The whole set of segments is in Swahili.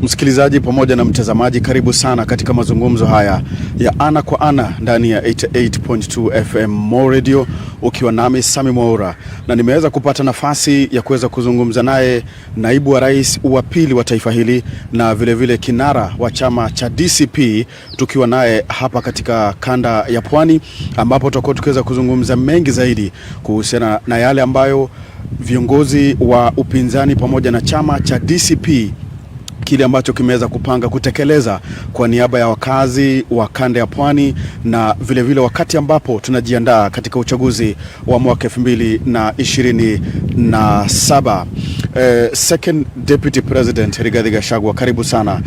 Msikilizaji pamoja na mtazamaji, karibu sana katika mazungumzo haya ya ana kwa ana ndani ya 88.2 FM Mo Radio, ukiwa nami Sami Mwaura, na nimeweza kupata nafasi ya kuweza kuzungumza naye naibu wa rais wa pili wa taifa hili na vile vile kinara wa chama cha DCP, tukiwa naye hapa katika kanda ya Pwani, ambapo tutakuwa tukiweza kuzungumza mengi zaidi kuhusiana na yale ambayo viongozi wa upinzani pamoja na chama cha DCP kile ambacho kimeweza kupanga kutekeleza kwa niaba ya wakazi wa kanda ya Pwani, na vile vile wakati ambapo tunajiandaa katika uchaguzi wa mwaka 2027. Second Deputy President Rigathi Gachagua, karibu sana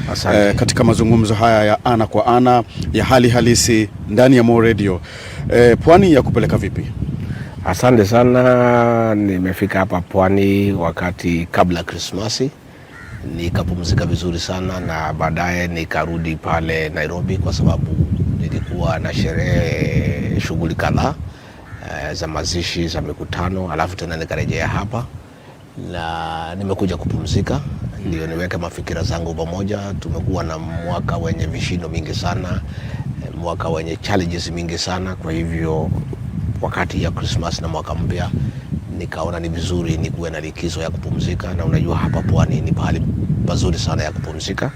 katika mazungumzo haya ya ana kwa ana ya hali halisi ndani ya Mo Radio. Pwani ya kupeleka vipi? Asante sana, nimefika hapa Pwani wakati kabla Krismasi, nikapumzika vizuri sana, na baadaye nikarudi pale Nairobi kwa sababu nilikuwa na sherehe, shughuli kadhaa za mazishi, za mikutano, alafu tena nikarejea hapa na nimekuja kupumzika ndio niweke mafikira zangu pamoja. Tumekuwa na mwaka wenye vishindo mingi sana, mwaka wenye challenges mingi sana, kwa hivyo wakati ya Christmas na mwaka mpya nikaona ni vizuri nikuwe na likizo ya kupumzika, na unajua hapa Pwani ni pahali pazuri sana ya kupumzika.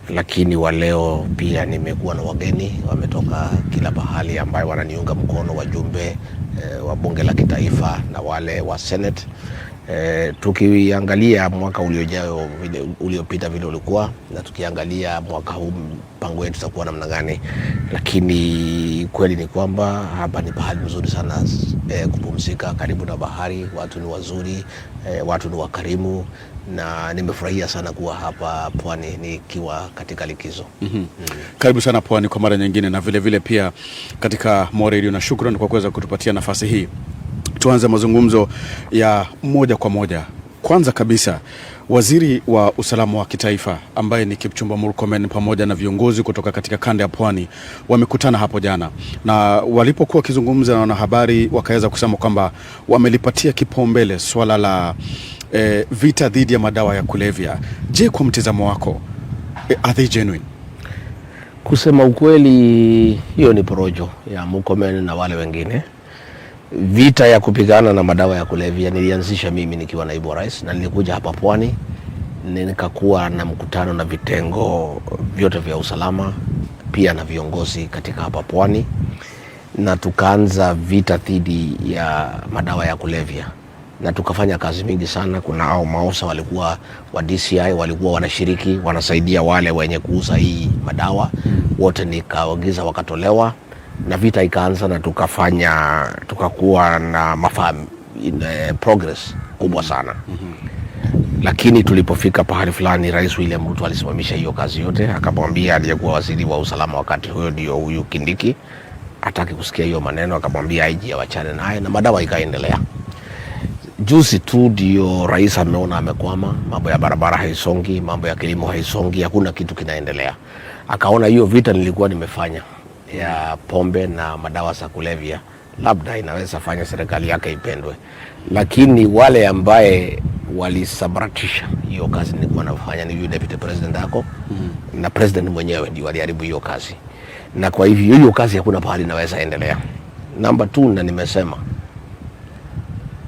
Lakini wa leo pia nimekuwa na wageni wametoka kila pahali ambayo wananiunga mkono, wajumbe wa bunge la kitaifa na wale wa Senate. Tukiangalia mwaka uliopita vile ulikuwa, na tukiangalia mwaka huu mpango wetu utakuwa namna gani, lakini kweli ni kwamba hapa ni pahali mzuri sana kupumzika, karibu na bahari, watu ni wazuri, watu ni wakarimu, na nimefurahia sana kuwa hapa Pwani nikiwa katika likizo. Karibu sana Pwani kwa mara nyingine, na vile vile pia katika Mo Radio, na shukrani kwa kuweza kutupatia nafasi hii. Tuanze mazungumzo ya moja kwa moja. Kwanza kabisa, waziri wa usalama wa kitaifa ambaye ni Kipchumba Murkomen pamoja na viongozi kutoka katika kanda ya Pwani wamekutana hapo jana, na walipokuwa wakizungumza na wanahabari wakaweza kusema kwamba wamelipatia kipaumbele swala la vita dhidi ya madawa ya kulevya. Je, kwa mtazamo wako, are they genuine? Kusema ukweli, hiyo ni porojo ya Murkomen na wale wengine. Vita ya kupigana na madawa ya kulevya nilianzisha mimi nikiwa naibu wa rais, na nilikuja hapa Pwani nikakuwa na mkutano na vitengo vyote vya usalama pia na viongozi katika hapa Pwani, na tukaanza vita dhidi ya madawa ya kulevya, na tukafanya kazi mingi sana. Kuna hao maosa walikuwa wa DCI walikuwa wanashiriki, wanasaidia wale wenye kuuza hii madawa, wote nikaagiza wakatolewa, na vita ikaanza, na tukakuwa na progress kubwa sana. Lakini tulipofika pahali fulani, Rais William Ruto alisimamisha hiyo kazi yote, akamwambia aliyekuwa waziri wa usalama wakati huyo, ndio huyu Kindiki, hataki kusikia hiyo maneno, akamwambia IG awachane naye, na madawa ikaendelea. Juzi tu ndio rais ameona amekwama, mambo ya barabara haisongi, mambo ya kilimo haisongi, hakuna kitu kinaendelea. Akaona hiyo vita nilikuwa nimefanya ya pombe na madawa za kulevya labda inaweza fanya serikali yake ipendwe, lakini wale ambaye walisabaratisha hiyo kazi nilikuwa nafanya ni yule deputy president yako, na president mwenyewe ndio aliharibu hiyo kazi, na kwa hivyo hiyo kazi hakuna pahali inaweza endelea. Number 2, na nimesema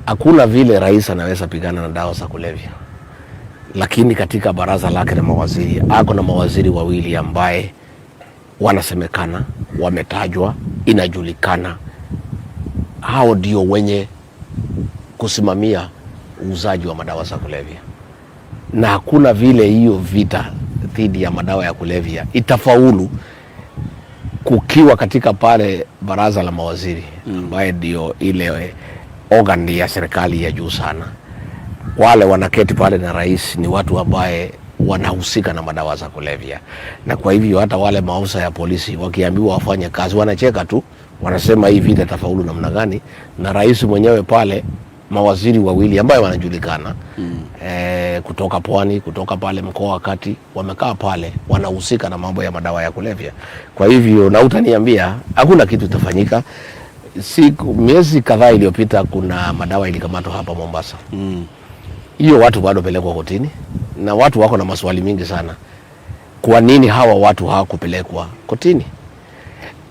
hakuna vile rais anaweza pigana na dawa za kulevya, lakini katika baraza lake la mawaziri ako na mawaziri wawili ambaye wanasemekana, wametajwa, inajulikana hao ndio wenye kusimamia uuzaji wa madawa za kulevya, na hakuna vile hiyo vita dhidi ya madawa ya kulevya itafaulu kukiwa katika pale baraza la mawaziri ambaye ndio ile organ ya serikali ya juu sana. Wale wanaketi pale na rais ni watu ambaye wanahusika na madawa za kulevya, na kwa hivyo hata wale maafisa ya polisi wakiambiwa wafanye kazi wanacheka tu, wanasema hii vita tafaulu namna gani, na rais mwenyewe pale mawaziri wawili ambao wanajulikana kutoka Pwani, kutoka pale mkoa wa Kati, wamekaa pale wanahusika na mambo ya madawa ya kulevya. Kwa hivyo na utaniambia hakuna kitu itafanyika. Miezi kadhaa iliyopita kuna madawa ilikamatwa hapa Mombasa. Hiyo watu bado pelekwa kotini, na watu wako na maswali mingi sana. kwa nini hawa watu hawakupelekwa kotini?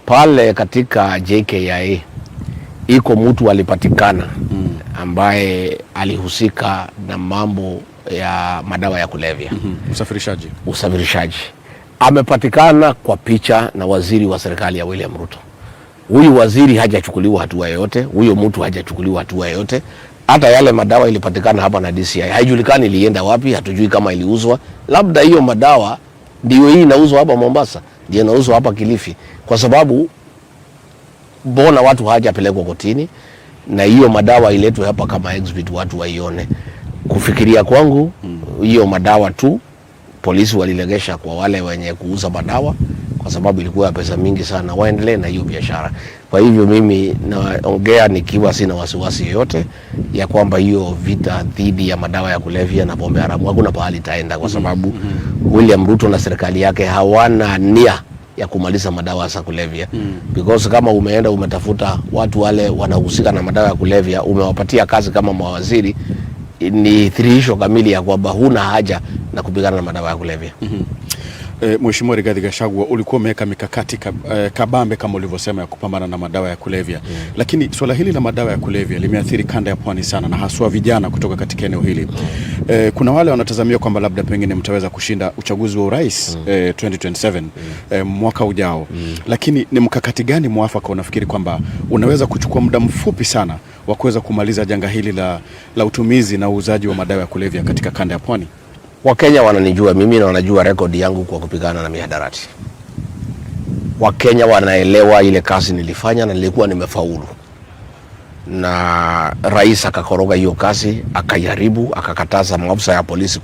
Pale katika JKIA iko mtu alipatikana ambaye alihusika na mambo ya madawa ya kulevya. Usafirishaji. Amepatikana kwa picha na waziri wa serikali ya William Ruto. Huyu waziri hajachukuliwa hatua yoyote, huyo mtu hajachukuliwa hatua yoyote. Hata yale madawa ilipatikana hapa na DCI, haijulikani ilienda wapi, hatujui kama iliuzwa. Labda hiyo madawa ndio hii inauzwa hapa Mombasa, ndio inauzwa hapa Kilifi, kwa sababu mbona watu hawajapelekwa kotini na hiyo madawa iletwe hapa kama exhibit watu waione. Kufikiria kwangu, hiyo madawa tu polisi walilegesha kwa wale wenye kuuza madawa, kwa sababu ilikuwa pesa mingi sana, waendelee na hiyo biashara. Kwa hivyo mimi naongea nikiwa sina wasiwasi yoyote ya kwamba hiyo vita dhidi ya madawa ya kulevya na pombe haramu hakuna pahali itaenda, kwa sababu William Ruto na serikali yake hawana nia ya kumaliza madawa ya kulevya. Because kama umeenda umetafuta watu wale wanahusika na madawa ya kulevya, umewapatia kazi kama mawaziri, ni thihirisho kamili ya kwamba huna haja na kupigana na madawa ya kulevya. Mheshimiwa Rigathi Gachagua, ulikuwa umeweka mikakati kabambe kama ulivyosema ya kupambana na madawa ya kulevya. Lakini swala hili la madawa ya kulevya limeathiri kanda ya Pwani sana, na haswa vijana kutoka katika eneo hili. Kuna wale wanatazamia kwamba labda pengine mtaweza kushinda uchaguzi wa urais 2027 mwaka ujao. Lakini ni mkakati gani mwafaka unafikiri kwamba unaweza kuchukua muda mfupi sana wa kuweza kumaliza janga hili la utumizi na uuzaji wa madawa ya kulevya katika kanda ya Pwani? Wakenya wananijua mimi na wanajua rekodi yangu kwa kupigana na mihadarati. Wakenya wanaelewa ile kazi nilifanya na nilikuwa nimefaulu. Na rais akakoroga hiyo kazi, akajaribu, akakataza maafisa ya polisi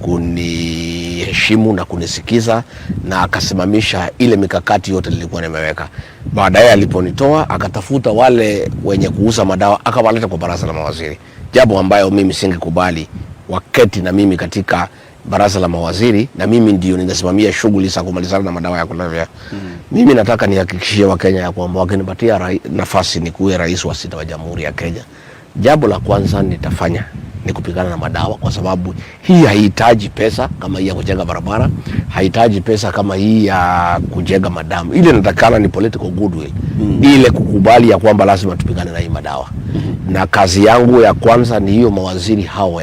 kuniheshimu na kunisikiza, na akasimamisha ile mikakati yote nilikuwa nimeweka. Baadaye aliponitoa, akatafuta wale wenye kuuza madawa, akawaleta kwa baraza la mawaziri. Jambo ambayo mimi singekubali wakati na mimi katika baraza la mawaziri, na mimi ndio ninasimamia shughuli za kumalizana na madawa ya kulevya. Mimi nataka nihakikishie Wakenya ya kwamba wakinipatia nafasi nikuwe rais wa 6 wa Jamhuri ya Kenya, jambo la kwanza nitafanya ni kupigana na madawa, kwa sababu hii haihitaji pesa kama hii ya kujenga barabara, haihitaji pesa kama hii ya kujenga madamu. Ile natakana ni political goodwill. Ile kukubali ya kwamba lazima tupigane na hii madawa. Na kazi yangu ya kwanza ni hiyo mawaziri hao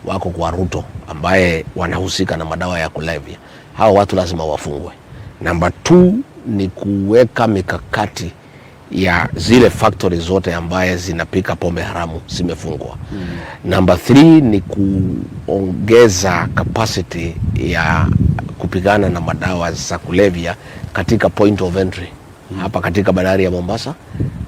wako kwa Ruto ambaye wanahusika na madawa ya kulevya. Hao watu lazima wafungwe. Number 2 ni kuweka mikakati ya zile factories zote ambaye zinapika pombe haramu zimefungwa. Number 3 ni kuongeza capacity ya kupigana na madawa za kulevya katika point of entry. Hapa katika bandari ya Mombasa,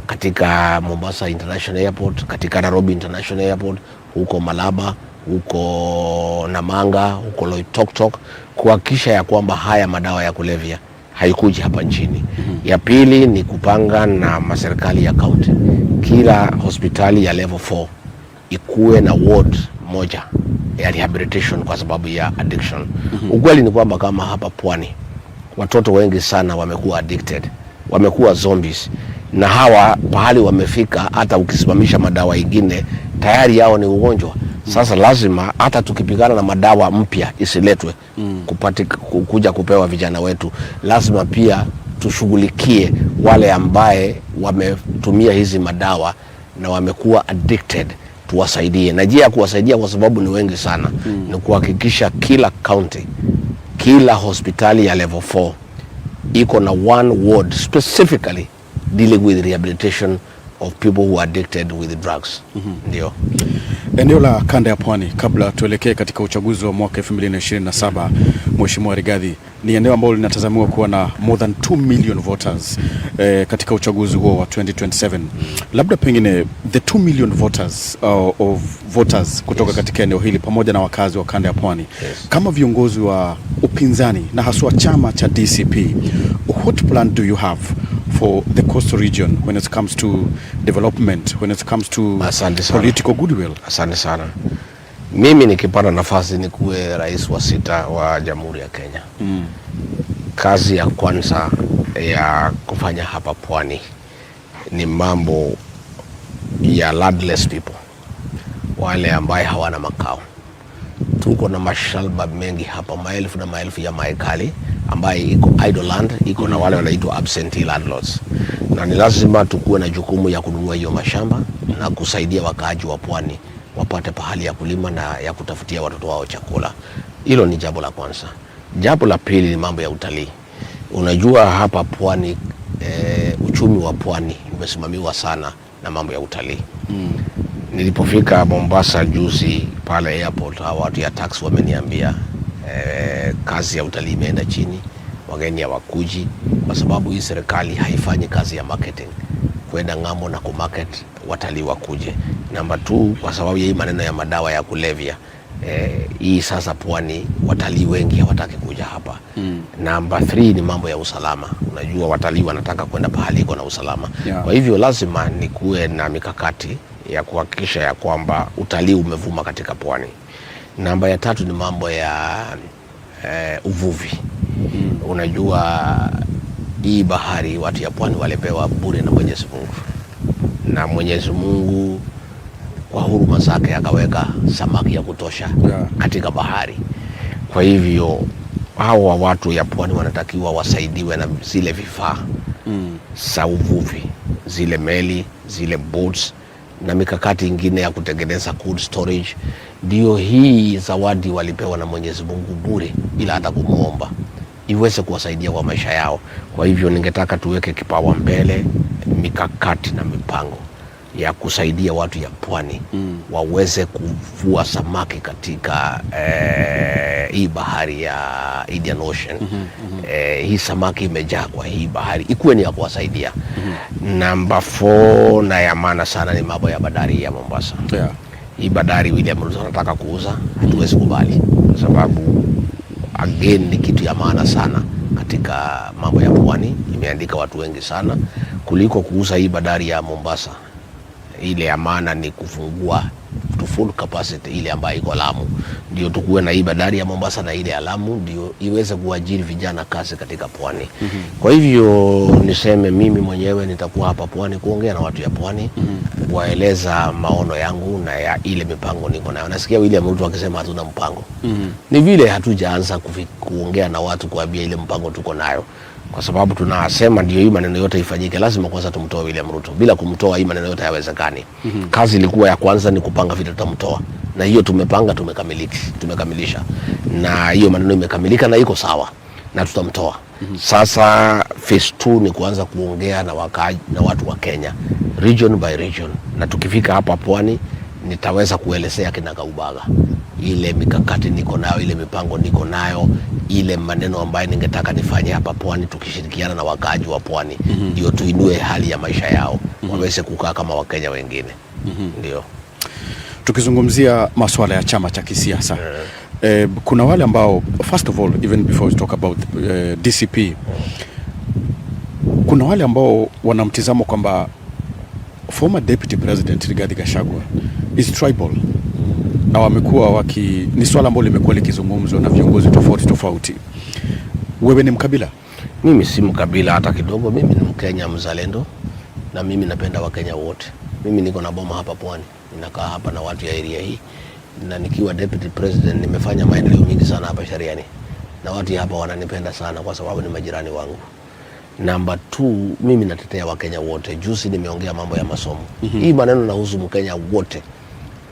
katika Mombasa International Airport, katika Nairobi International Airport, huko Malaba, huko Namanga, huko Loitoktok, kuhakikisha ya kwamba haya madawa ya kulevya haikuji hapa nchini. Ya pili ni kupanga na maserikali ya county, kila hospitali ya level 4 ikuwe na ward moja ya rehabilitation kwa sababu ya addiction. Ukweli ni kwamba kama hapa Pwani watoto wengi sana wamekuwa addicted, wamekuwa zombies, na hawa pahali wamefika hata ukisimamisha madawa ingine tayari yao ni ugonjwa. Sasa lazima hata tukipigana na madawa mpya isiletwe kuja kupewa vijana wetu, lazima pia tushughulikie wale ambaye wametumia hizi madawa na wamekuwa addicted, tuwasaidie. Na njia ya kuwasaidia, kwa sababu ni wengi sana, ni kuhakikisha kila county, kila hospitali ya level 4 iko na one ward specifically dealing with rehabilitation of people who are addicted with drugs. Ndio. Eneo la kanda ya Pwani, kabla tuelekee katika uchaguzi wa mwaka 2027, Mheshimiwa Rigathi, ni eneo ambalo linatazamiwa kuwa na more than 2 million voters katika uchaguzi huo wa 2027. Labda pengine the 2 million voters of voters kutoka katika eneo hili pamoja na wakazi wa kanda ya Pwani, kama viongozi wa upinzani na haswa chama cha DCP, what plan do you have for the coastal region when it comes to development, when it comes to political goodwill? Asante sana. Mimi nikipata nafasi ni kuwe rais wa 6 wa Jamhuri ya Kenya. Kazi ya kwanza ya kufanya hapa Pwani ni mambo ya landless people, wale ambaye hawana makao. tuko na mashalba mengi hapa, maelfu na maelfu ya maekali ambaye iko idle land, iko na wale wanaitwa absentee landlords, na ni lazima tukue na jukumu ya kununua hiyo mashamba na kusaidia wakaaji wa pwani wapate pahali ya kulima na ya kutafutia watoto wao chakula. Hilo ni jambo la kwanza. Jambo la pili ni mambo ya utalii. Unajua hapa pwani uchumi wa pwani umesimamiwa sana na mambo ya utalii. Nilipofika Mombasa juzi pale airport, watu ya tax wameniambia kazi ya utalii imeenda chini, wageni hawakuji kwa sababu hii serikali haifanyi kazi ya marketing kwenda ng'ambo na kumarket watalii wakuje. Namba 2, kwa sababu ya hii maneno ya madawa ya kulevya, hii sasa pwani watalii wengi hawataki kuja hapa. Namba 3 ni mambo ya usalama. Unajua watalii wanataka kwenda pahali iko na usalama. Kwa hivyo lazima nikuwe na mikakati ya kuhakikisha ya kwamba utalii umevuma katika pwani. Namba ya 3 ni mambo ya uvuvi. Unajua hii bahari watu ya pwani walipewa bure na Mwenyezi Mungu, na Mwenyezi Mungu kwa huruma zake akaweka samaki ya kutosha katika bahari. Kwa hivyo hawa watu ya pwani wanatakiwa wasaidiwe na zile vifaa za uvuvi, zile meli, zile boats na mikakati ingine ya kutengeneza cold storage. Ndio hii zawadi walipewa na Mwenyezi Mungu bure bila hata kumuomba, iweze kuwasaidia kwa maisha yao. Kwa hivyo ningetaka tuweke kipawa mbele mikakati na mipango ya kusaidia watu ya pwani waweze kuvua samaki katika hii bahari ya Indian Ocean. Hii samaki imejaa kwa hii bahari, ikuwe ni ya kuwasaidia. Namba 4 na ya maana sana ni mambo ya bandari ya Mombasa. Hii bandari William Ruto anataka kuuza, hatuwezi kubali kwa sababu again ni kitu ya maana sana katika mambo ya pwani, imeandika watu wengi sana kuliko kuuza hii bandari ya Mombasa. Ile ya maana ni kufungua to full capacity ile ambayo iko Lamu, ndio tukuwe na hii bandari ya Mombasa na ile ya Lamu ndio iweze kuajiri vijana kazi katika pwani. Kwa hivyo niseme mimi mwenyewe nitakuwa hapa pwani kuongea na watu ya pwani, waeleza maono yangu na ya ile mipango niko nayo. Nasikia William Ruto akisema hatuna mpango. Ni vile hatujaanza kuongea na watu kuambia ile mpango tuko nayo. Kwa sababu tunasema ndio hii maneno yote ifanyike, lazima kwanza tumtoe William Ruto. Bila kumtoa hii maneno yote hayawezekani. Kazi ilikuwa ya kwanza ni kupanga vile tutamtoa, na hiyo tumepanga, tumekamilisha, na hiyo maneno imekamilika na iko sawa na tutamtoa. Sasa phase 2 ni kuanza kuongea na watu wa Kenya region by region, na tukifika hapa pwani nitaweza kuelezea kinagaubaga ile mikakati niko nayo, ile mipango niko nayo, ile maneno ambayo ningetaka nifanye hapa pwani tukishirikiana na wakaaji wa pwani ndio tuinue hali ya maisha yao, waweze kukaa kama Wakenya wengine. Ndio tukizungumzia masuala ya chama cha kisiasa, kuna wale ambao, first of all, even before we talk about DCP, kuna wale ambao wanamtizamo kwamba former deputy president Rigathi Gachagua is tribal, na wamekuwa ni swala ambalo limekuwa likizungumzwa na viongozi tofauti. Wewe ni mkabila? Mimi si mkabila hata kidogo. Mimi ni Mkenya mzalendo, na mimi napenda Wakenya wote. Mimi niko na boma hapa pwani, ninakaa hapa na watu ya area hii, na nikiwa deputy president nimefanya maendeleo mingi sana hapa Shariani, na watu hapa wananipenda sana kwa sababu ni majirani wangu. Namba 2, mimi natetea Wakenya wote. Juzi nimeongea mambo ya masomo. Hii maneno nahusu Mkenya wote.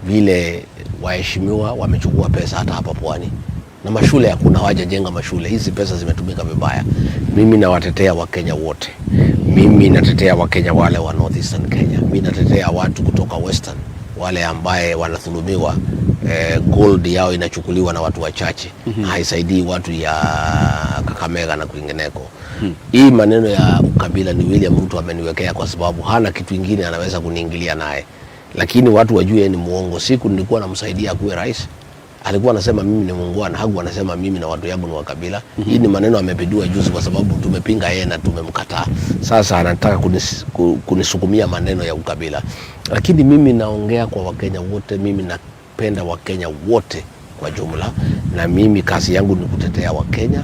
Vile waheshimiwa wamechukua pesa hata hapa pwani, na mashule hakuna, hawajajenga mashule. Hizi pesa zimetumika vibaya. Mimi nawatetea Wakenya wote. Mimi natetea Wakenya wale wa Northeastern Kenya. Mimi natetea watu kutoka Western, wale ambaye wanadhulumiwa, gold yao inachukuliwa na watu wachache, haisaidii watu ya Kakamega na kwingineko. Hii maneno ya ukabila ni William Ruto ameniwekea kwa sababu hana kitu kingine anaweza kuniingilia naye. Lakini watu wajue ni muongo. Siku nilikuwa namsaidia kuwe rais, alikuwa anasema mimi ni muungwana, hakuwa anasema mimi na watu yangu ni wakabila. Hii ni maneno amepindua juzi kwa sababu tumepinga yeye na tumemkataa. Sasa anataka kunisukumia maneno ya ukabila. Lakini mimi naongea kwa Wakenya wote. Mimi napenda Wakenya wote kwa jumla, na mimi kazi yangu ni kutetea Wakenya,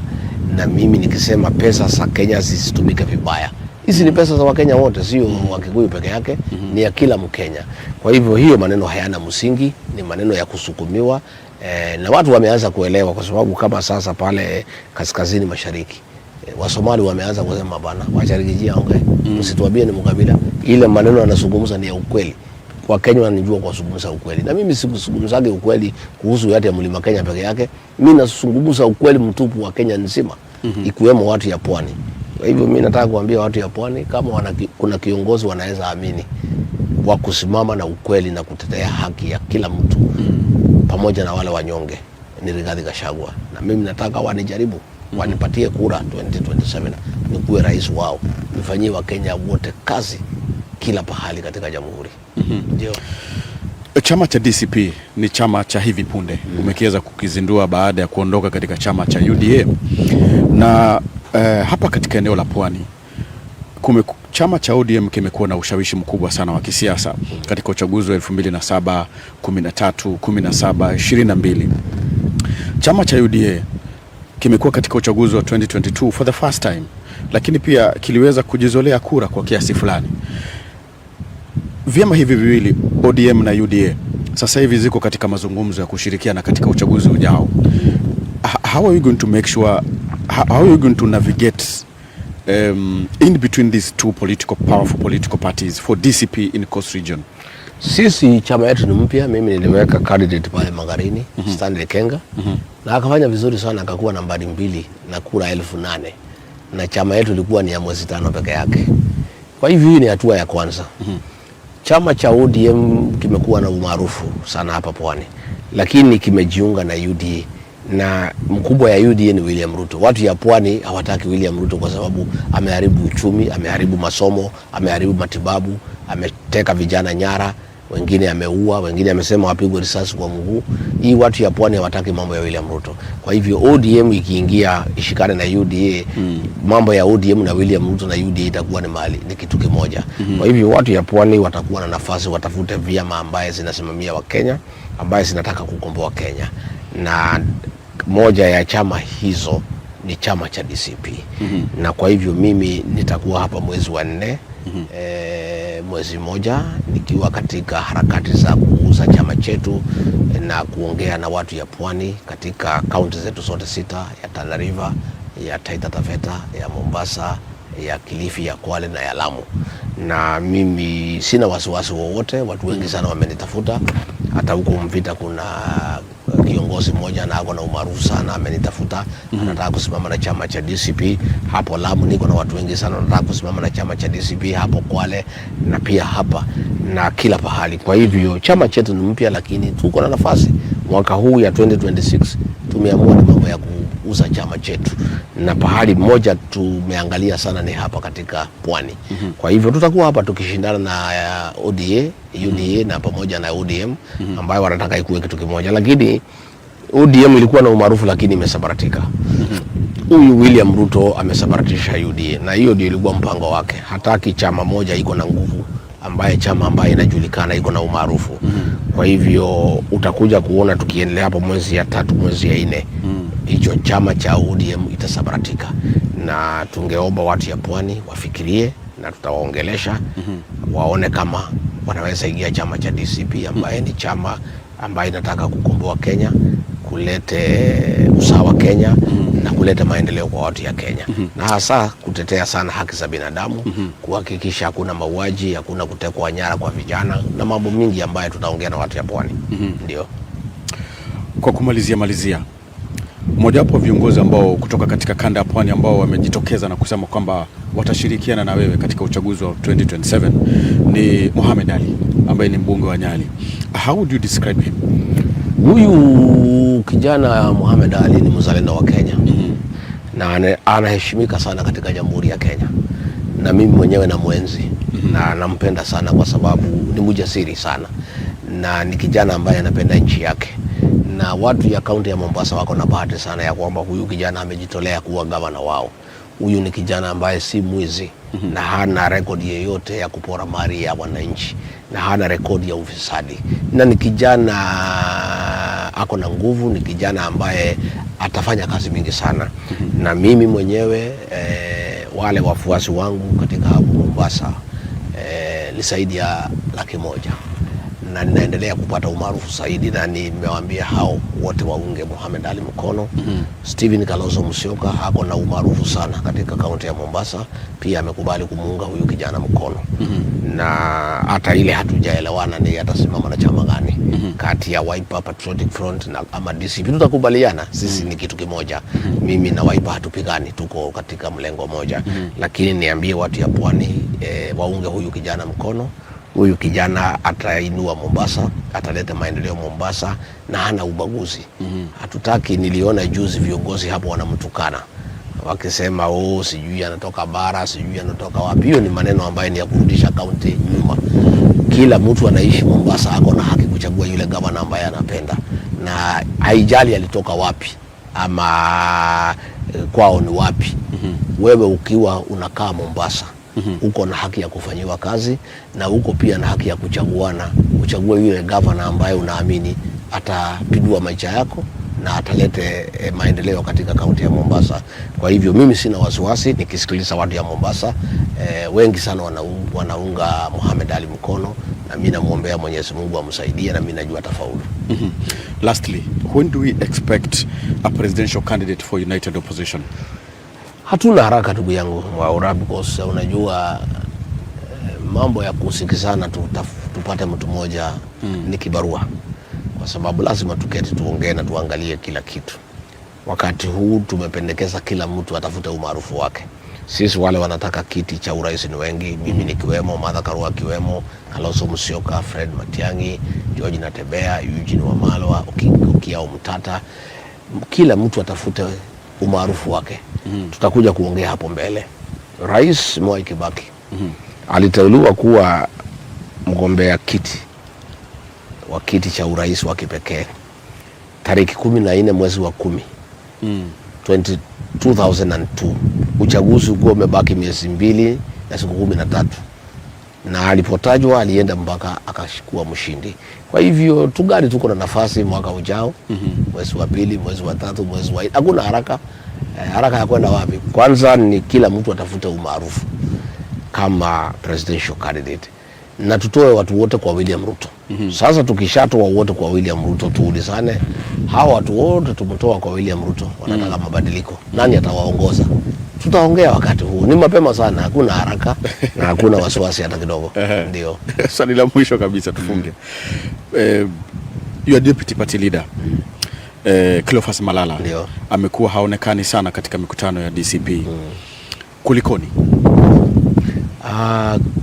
na mimi nikisema pesa za Kenya zisitumike vibaya. Hizi ni pesa za Wakenya wote, sio Wakikuyu peke yake, ni ya kila Mkenya. Kwa hivyo hiyo maneno hayana msingi, ni maneno ya kusukumiwa. Na watu wameanza kuelewa, kwa sababu kama sasa pale kaskazini mashariki Wasomali wameanza kusema bana, wacha Rigiji aongee, msituambie ni mkabila. Ile maneno anazungumza ni ya ukweli. Kwa Kenya wanajua kwa kuzungumza ukweli. Na mimi sikuzungumzage ukweli kuhusu yale ya Mlima Kenya peke yake. Mimi nazungumza ukweli mtupu wa Kenya nzima, ikiwemo watu ya pwani. Kwa hivyo mimi nataka kuambia watu ya pwani, kama kuna kiongozi wanaweza amini wa kusimama na ukweli na kutetea haki ya kila mtu pamoja na wale wanyonge, ni Rigathi Gachagua. Na mimi nataka wanijaribu, wanipatie kura 2027 nikuwe rais wao, nifanyie Wakenya wote kazi kila pahali katika jamhuri. Ndio. Chama cha DCP ni chama cha hivi punde umekiweza kukizindua baada ya kuondoka katika chama cha UDA, na hapa katika eneo la pwani chama cha ODM kimekuwa na ushawishi mkubwa sana wa kisiasa katika uchaguzi wa 2007, 13, 17, 22. Chama cha UDA kimekuwa katika uchaguzi wa 2022 for the first time, lakini pia kiliweza kujizolea kura kwa kiasi fulani. Vyama hivi viwili, ODM na UDA, sasa hivi ziko katika mazungumzo ya kushirikiana katika uchaguzi ujao. How are you going to make sure, how are you going to navigate in between these two powerful political parties for DCP in Coast Region? Sisi chama yetu ni mpya. Mimi niliweka candidate pale Magarini, Stanley Kenga, na akafanya vizuri sana, akakuwa nambari 2 na kura 8,000, na chama yetu ilikuwa ni ya mwezi 5 peke yake. Kwa hivyo hii ni hatua ya kwanza. Chama cha ODM kimekuwa na umaarufu sana hapa pwani, lakini kimejiunga na UDA, na mkubwa ya UDA ni William Ruto. Watu ya pwani hawataki William Ruto kwa sababu ameharibu uchumi, ameharibu masomo, ameharibu matibabu, ameteka vijana nyara, wengine ameua, wengine amesema wapigwe risasi kwa mguu. Hii watu ya pwani hawataki mambo ya William Ruto. Kwa hivyo ODM ikiingia ishikane na UDA, mambo ya ODM na William Ruto na UDA itakuwa ni kitu kimoja. Kwa hivyo watu ya pwani watakuwa na nafasi, watafute vyama ambaye zinasimamia wa Kenya, ambaye zinataka kukomboa Kenya. Na moja ya chama hizo ni chama cha DCP. Na kwa hivyo mimi nitakuwa hapa mwezi wa 4, mwezi moja, nikiwa katika harakati za kuuza chama chetu na kuongea na watu ya pwani katika kaunti zetu zote 6, ya Tana River, ya Taita Taveta, ya Mombasa, ya Kilifi, ya Kwale na ya Lamu. Na mimi sina wasiwasi wowote. Watu wengi sana wamenitafuta, hata huko Mvita kuna kiongozi mmoja na ako na umaarufu sana amenitafuta, anataka kusimama na chama cha DCP. Hapo Lamu niko na watu wengi sana wanataka kusimama na chama cha DCP, hapo Kwale na pia hapa na kila pahali. Kwa hivyo chama chetu ni mpya, lakini tuko na nafasi. Mwaka huu ya 2026 tumeamua ni mambo ya kuuza chama chetu, na pahali moja tumeangalia sana ni hapa katika pwani. Kwa hivyo tutakuwa hapa tukishindana na UDA na pamoja na ODM ambayo wanataka ikuwe kitu kimoja, lakini ODM ilikuwa na umaarufu lakini imesabaratika. Huyu William Ruto amesabaratisha UDA, na hiyo ndio ilikuwa mpango wake. Hataki chama moja iko na nguvu, ambaye chama ambaye inajulikana iko na umaarufu. Kwa hivyo utakuja kuona tukiendelea hapo mwezi ya 3, mwezi ya 4, hicho chama cha ODM itasabaratika. Na tungeomba watu ya pwani wafikirie, na tutawaongelesha waone kama wanaweza ingia chama cha DCP ambaye ni chama ambaye inataka kukomboa Kenya, kulete usawa Kenya, na kuleta maendeleo kwa watu ya Kenya. Na hasa kutetea sana haki za binadamu, kuhakikisha hakuna mauaji, hakuna kutekwa nyara kwa vijana, na mambo mingi ambayo tutaongea na watu ya pwani. Ndio. Kwa kumalizia, mmojawapo viongozi ambao kutoka katika kanda ya pwani ambao wamejitokeza na kusema kwamba watashirikiana na wewe katika uchaguzi wa 2027 ni Mohamed Ali ambaye ni mbunge wa Nyali. How would you describe him? Huyu kijana Mohamed Ali ni mzalendo wa Kenya, na anaheshimika sana katika Jamhuri ya Kenya, na mimi mwenyewe na mwenzi na nampenda sana kwa sababu ni mjasiri sana, na ni kijana ambaye anapenda nchi yake. Na watu ya kaunti ya Mombasa wako na bahati sana ya kwamba huyu kijana amejitolea kuwa gavana wao. Huyu ni kijana ambaye si mwizi, na hana rekodi yoyote ya kupora mali ya wananchi, na hana rekodi ya ufisadi, na ni kijana ako na nguvu, ni kijana ambaye atafanya kazi mingi sana. Na mimi mwenyewe wale wafuasi wangu katika Mombasa ni zaidi ya 100,000, na ninaendelea kupata umaarufu zaidi, na nimewaambia hao wote waunge Mohamed Ali Mkono. Stephen Kalonzo Musyoka hako na umaarufu sana katika kaunti ya Mombasa, pia amekubali kumuunga huyu kijana mkono. Na hata ile hatujaelewana ni atasimama na chama gani kati ya Wiper Patriotic Front na ama DCP, tutakubaliana sisi ni kitu kimoja. Mimi na Wiper hatupigani, tuko katika mlengo moja. Lakini niambie watu ya Pwani waunge huyu kijana mkono. Huyu kijana atainua Mombasa, ataleta maendeleo Mombasa na hana ubaguzi. Hatutaki, niliona juzi viongozi hapo wanamtukana wakisema sijui anatoka bara, sijui anatoka wapi. Hiyo ni maneno ambayo ni ya kurudisha kaunti nyuma. Kila mtu anaishi Mombasa ako na haki kuchagua yule gavana ambaye anapenda, na haijali alitoka wapi ama kwao ni wapi. Wewe ukiwa unakaa Mombasa, uko na haki ya kufanyiwa kazi, na uko pia na haki ya kuchagua yule gavana ambaye unaamini atapindua maisha yako na atalete maendeleo katika kaunti ya Mombasa. Kwa hivyo mimi sina wasiwasi nikisikiliza watu ya Mombasa. Wengi sana wanaunga Mohamed Ali Mkono, na mimi namuombea Mwenyezi Mungu amsaidie, na mimi najua atafaulu. Lastly, when do we expect a presidential candidate for United Opposition? Hatuna haraka ndugu yangu Mwaura, because unajua mambo ya kusikizana tupate mtu mmoja ni kibarua, kwa sababu lazima tuketi tuongee na tuangalie kila kitu. Wakati huu tumependekeza kila mtu atafute umaarufu wake. Sisi wale wanataka kiti cha urais ni wengi, mimi nikiwemo, Martha Karua kiwemo, Kalonzo Musyoka, Fred Matiang'i, George Natembea, Eugene Wamalwa, Okiya Omtata. Kila mtu atafute umaarufu wake. Tutakuja kuongea hapo mbele. Rais Mwai Kibaki aliteuliwa kuwa mgombea kiti cha urais wa kipekee tariki 14 mwezi wa 10 2002. Uchaguzi uko umebaki miezi 2 na siku 13, na alipotajwa alienda mpaka akashikua mshindi. Kwa hivyo tugari tuko na nafasi mwaka ujao, mwezi wa 2, mwezi wa 3, mwezi wa 4. Hakuna haraka. Haraka ya kwenda wapi? Kwanza ni kila mtu atafute umaarufu kama presidential candidate, na tutoe watu wote kwa William Ruto. Sasa tukishatoa wote kwa William Ruto, tuulizane hawa watu wote tumetoa kwa William Ruto wanataka mabadiliko, nani atawaongoza? Tutaongea wakati huu, ni mapema sana, hakuna haraka na hakuna wasiwasi hata kidogo. Ndio swali la mwisho kabisa tufunge. Your deputy party leader Cleophas Malala amekuwa haonekani sana katika mikutano ya DCP. Kulikoni?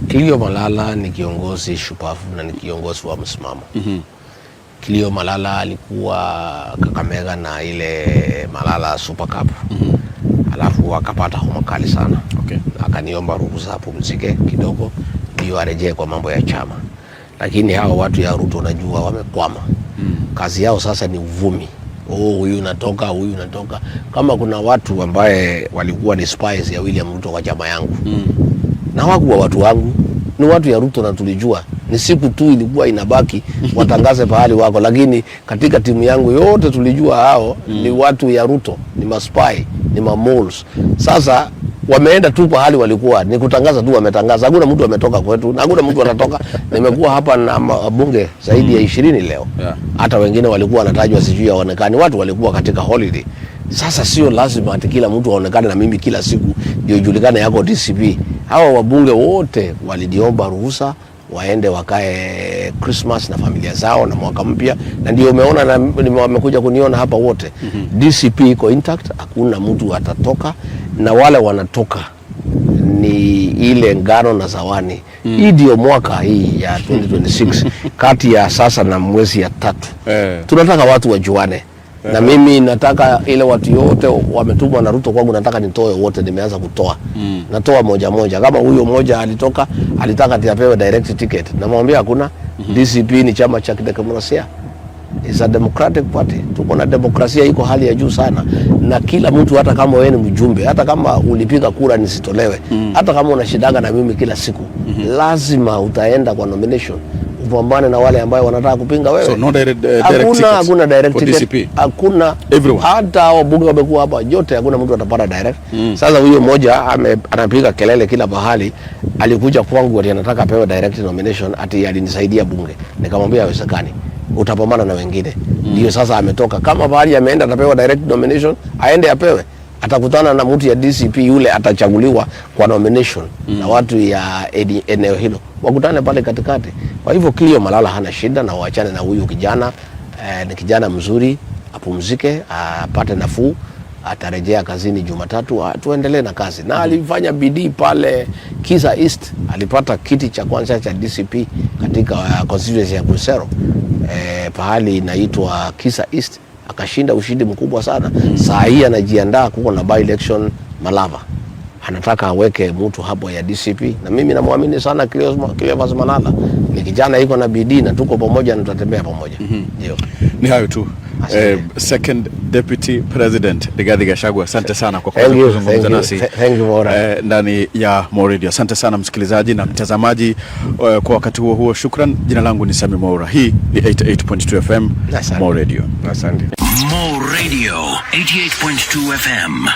Kilio Malala ni kiongozi shupavu na ni kiongozi wa msimamo. Kilio Malala alikuwa Kakamega na ile Malala Super Cup. Alafu akapata homa kali sana. Akaniomba ruhusa apumzike kidogo ndio arejee kwa mambo ya chama. Lakini hao watu ya Ruto unajua wamekwama. Kazi yao sasa ni uvumi. Huyu natoka, huyu natoka. Kama kuna watu ambaye walikuwa ni spies ya William Ruto kwa chama yangu, na hawakuwa watu wangu, ni watu ya Ruto, na tulijua ni siku tu ilikuwa inabaki watangaze pahali wako, lakini katika timu yangu yote tulijua hao ni watu ya Ruto, ni maspy, ni mamoles. Sasa wameenda tu pahali walikuwa ni kutangaza tu, wametangaza. Hakuna mtu ametoka kwetu na hakuna mtu anatoka. Nimekuwa hapa na bunge zaidi ya 20 leo. Hata wengine walikuwa wanatajwa sijui yaonekane, watu walikuwa katika holiday. Sasa sio lazima ati kila mtu aonekane na mimi kila siku ndio ijulikane yako DCP. Hawa wabunge wote walidiomba ruhusa waende wakae Christmas na familia zao na mwaka mpya, na ndio umeona na wamekuja kuniona hapa wote. DCP iko intact, hakuna mtu atatoka, na wale wanatoka ni ile ngano na zawani. Hii ndio mwaka hii ya 2026 kati ya sasa na mwezi ya 3. Tunataka watu wajuane. Na mimi nataka ile watu yote wametumwa na Ruto kwangu, nataka nitoe wote. Nimeanza kutoa. Natoa moja moja. Kama huyo moja alitoka, alitaka apewe direct ticket, namwambia hakuna. DCP ni chama cha kidemokrasia. It's a democratic party. Tuko na demokrasia iko hali ya juu sana, na kila mtu, hata kama wewe ni mjumbe, hata kama ulipiga kura nisitolewe, hata kama unashidaga na mimi kila siku, lazima utaenda kwa nomination upambane na wale ambao wanataka kupinga wewe. So no direct hakuna direct ticket. Hakuna. Hata wabunge wamekuwa hapa yote hakuna mtu atapata direct. Sasa huyo mmoja anapiga kelele kila mahali, alikuja kwangu ati anataka apewe direct nomination, ati alinisaidia bunge. Nikamwambia haiwezekani. Utapambana na wengine. Ndio sasa ametoka. Kama bahali ameenda atapewa direct nomination, aende apewe. Atakutana na mtu ya DCP yule atachaguliwa kwa nomination na watu ya eneo hilo. Wakutane pale katikati. Kwa hivyo Cleo Malala hana shida na waachane na huyu kijana. Ni kijana mzuri, apumzike, apate nafuu, atarejea kazini Jumatatu, tuendelee na kazi. Na alifanya bidii pale Kisa East, alipata kiti cha kwanza cha DCP katika constituency ya Kusero. Pahali inaitwa Kisa East, akashinda ushindi mkubwa sana. Saa hii anajiandaa kuko na by election Malava. Anataka aweke mtu hapo ya DCP, na mimi namwamini sana Cleophas Malala. Ni kijana yuko na bidii na tuko pamoja na tutatembea pamoja. Ndio. Ni hayo tu. Second Deputy President Rigathi Gachagua, asante sana kwa kuzungumza nasi ndani ya Mo Radio. Asante sana msikilizaji na mtazamaji kwa wakati huo. Shukran. Jina langu ni Sami Mwaura. Hii ni 88.2 FM Mo Radio. Asante. Mo Radio 88.2 FM.